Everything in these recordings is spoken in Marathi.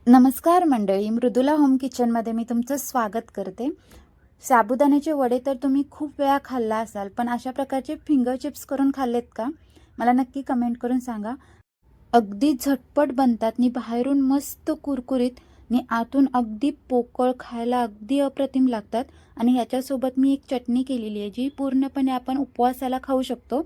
नमस्कार मंडळी, मृदुला होम किचनमध्ये मी तुमचं स्वागत करते. साबुदाण्याचे वडे तर तुम्ही खूप वेळा खाल्ला असाल, पण अशा प्रकारचे फिंगर चिप्स करून खाल्लेत का? मला नक्की कमेंट करून सांगा. अगदी झटपट बनतात आणि बाहेरून मस्त कुरकुरीत आणि आतून अगदी पोकळ, खायला अगदी अप्रतिम लागतात. आणि ह्याच्यासोबत मी एक चटणी केलेली आहे, जी पूर्णपणे आपण उपवासाला खाऊ शकतो.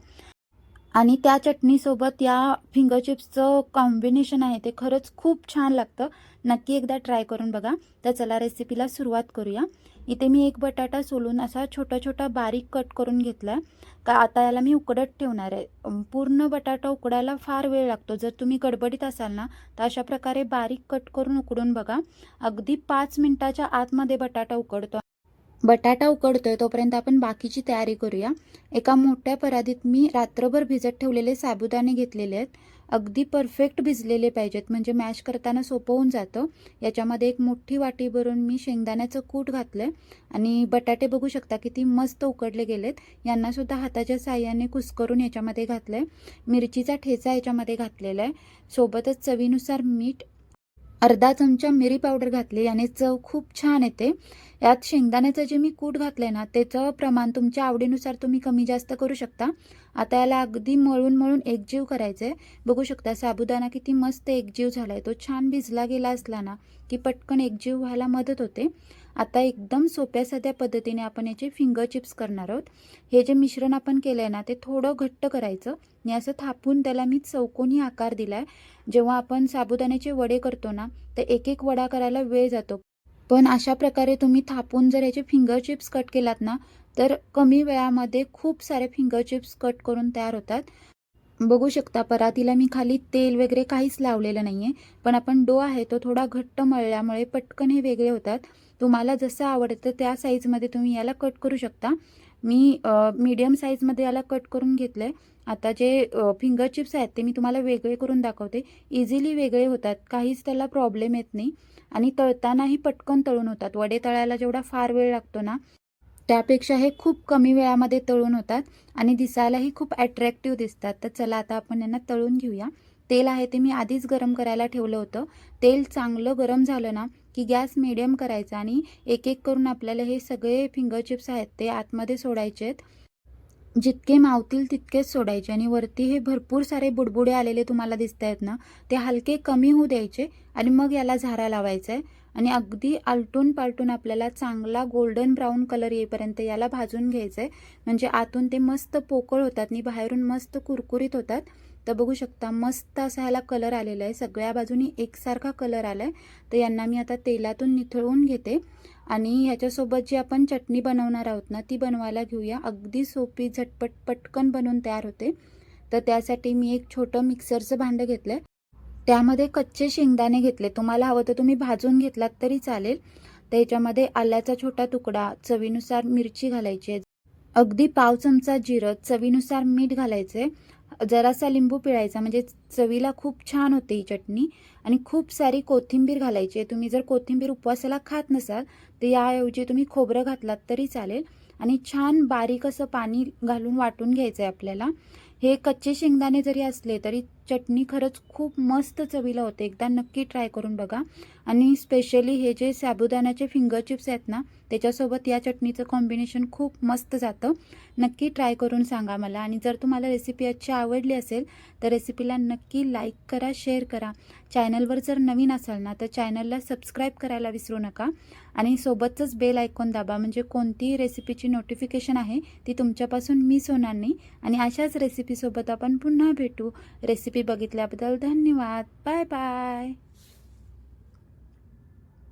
आणि त्या चटणीसोबत या फिंगर चिप्सचं कॉम्बिनेशन आहे ते खरंच खूप छान लागतं. नक्की एकदा ट्राय करून बघा. तर चला रेसिपीला सुरुवात करूया. इथे मी एक बटाटा सोलून असा छोटा छोटा बारीक कट करून घेतला आहे. का आता याला मी उकडत ठेवणार आहे. पूर्ण बटाटा उकडायला फार वेळ लागतो. जर तुम्ही गडबडीत असाल ना, तर अशा प्रकारे बारीक कट करून उकडून बघा. अगदी 5 मिनिटाच्या आतमध्ये बटाटा उकडतो. बटाटा उकडतोय तोपर्यंत आपण बाकीची तयारी करूया. एका मोठ्या परातीत मी रात्रभर भिजत ठेवलेले साबुदाणे घेतलेले आहेत. अगदी परफेक्ट भिजलेले पाहिजेत, म्हणजे मॅश करताना सोपं होऊन जातं. याच्यामध्ये एक मोठी वाटी भरून मी शेंगदाण्याचं कूट घातलं आणि बटाटे बघू शकता किती मस्त उकडले गेलेत. यांनासुद्धा हाताच्या साहाय्याने कुस्करून याच्यामध्ये घातलं मिरचीचा ठेचा याच्यामध्ये घातलेला आहे. सोबतच चवीनुसार मीठ, अर्धा चमचा मिरी पावडर घातली, याने चव खूप छान येते. यात शेंगदाण्याचं जे मी कूट घातलंय ना, त्याचं प्रमाण तुमच्या आवडीनुसार तुम्ही कमी जास्त करू शकता. आता याला अगदी मळून मळून एकजीव करायचं आहे. बघू शकता साबुदाणा किती मस्त एकजीव झालाय. तो छान भिजला गेला असला ना, की पटकन एकजीव व्हायला मदत होते. आता एकदम सोप्या साध्या पद्धतीने आपण याचे फिंगर चिप्स करणार आहोत. हे जे मिश्रण आपण केलंय ना, ते थोडं घट्ट करायचं आणि असं थापून त्याला मी चौकोनी आकार दिलाय. जेव्हा आपण साबुदाण्याचे वडे करतो ना, तर एक एक वडा करायला वेळ जातो. पण अशा प्रकारे तुम्ही थापून जर याचे फिंगर चिप्स कट केलात ना, तर कमी वेळामध्ये खूप सारे फिंगर चिप्स कट करून तयार होतात. बघू शकता परातीला मी खाली तेल वगैरे काहीच लावलेलं नाही आहे. पण आपण डो आहे तो थोडा घट्ट मळल्यामुळे पटकन हे वेगळे होतात. तुम्हाला जसं आवडतं त्या साईजमध्ये तुम्ही याला कट करू शकता. मी मीडियम साईजमध्ये याला कट करून घेतलं आहे. आता जे फिंगर चिप्स आहेत ते मी तुम्हाला वेगळे करून दाखवते. इझिली वेगळे होतात, काहीच त्याला प्रॉब्लेम येत नाही आणि तळतानाही पटकन तळून होतात. वडे तळायला जेवढा फार वेळ लागतो ना, त्यापेक्षा हे खूप कमी वेळामध्ये तळून होतात आणि दिसायलाही खूप अट्रॅक्टिव्ह दिसतात. तर चला आता आपण यांना तळून घेऊया. तेल आहे ते मी आधीच गरम करायला ठेवलं होतं. तेल चांगलं गरम झालं ना, की गॅस मिडियम करायचा आणि एक एक करून आपल्याला हे सगळे फिंगर चिप्स आहेत ते आतमध्ये सोडायचे आहेत. जितके मावतील तितकेच सोडायचे आणि वरती हे भरपूर सारे बुडबुडे आलेले तुम्हाला दिसत आहेत ना, ते हलके कमी होऊ द्यायचे आणि मग याला झारा लावायचा आहे. आणि अगदी आलटून पालटून आपल्याला चांगला गोल्डन ब्राऊन कलर येईपर्यंत याला भाजून घ्यायचं आहे. म्हणजे आतून ते मस्त पोकळ होतात आणि बाहेरून मस्त कुरकुरीत होतात. तर बघू शकता मस्त असा ह्याला कलर आलेला आहे. सगळ्या बाजूनी एकसारखा कलर आला आहे. तर यांना मी आता तेलातून निथळून घेते आणि ह्याच्यासोबत जी आपण चटणी बनवणार आहोत ना, ती बनवायला घेऊया. अगदी सोपी, झटपट, पटकन बनवून तयार होते. तर त्यासाठी मी एक छोटं मिक्सरचं भांडं घेतलं. त्यामध्ये कच्चे शेंगदाणे घेतले. तुम्हाला हवं तर तुम्ही भाजून घेतलात तरी चालेल. तर ह्याच्यामध्ये आल्याचा छोटा तुकडा, चवीनुसार मिरची घालायची, अगदी पाव चमचा जिरं, चवीनुसार मीठ घालायचे, जरासा लिंबू पिळायचा, म्हणजे चवीला खूप छान होते ही चटणी. आणि खूप सारी कोथिंबीर घालायची. तुम्ही जर कोथिंबीर उपवासाला खात नसाल तर याऐवजी तुम्ही खोबरं घातलात तरी चालेल. आणि छान बारीक असं पाणी घालून वाटून घ्यायचं आहे आपल्याला. हे कच्चे शेंगदाणे जरी असले तरी चटणी खरंच खूप मस्त चवीला होते. एकदा नक्की ट्राय करून बघा. आणि स्पेशली हे जे साबुदाण्याचे फिंगर चिप्स आहेत ना, त्याच्यासोबत या चटणीचं कॉम्बिनेशन खूप मस्त जातं. नक्की ट्राय करून सांगा मला. आणि जर तुम्हाला रेसिपी आजची आवडली असेल तर रेसिपीला नक्की लाईक करा, शेअर करा. चॅनलवर जर नवीन असाल ना, तर चॅनलला सबस्क्राईब करायला विसरू नका आणि सोबतच बेल आयकॉन दाबा, म्हणजे कोणतीही रेसिपीची नोटिफिकेशन आहे ती तुमच्यापासून मिस होणार नाही. आणि अशाच रेसिपीसोबत आपण पुन्हा भेटू. रेसिपी बघितल्याबद्दल धन्यवाद. Bye bye.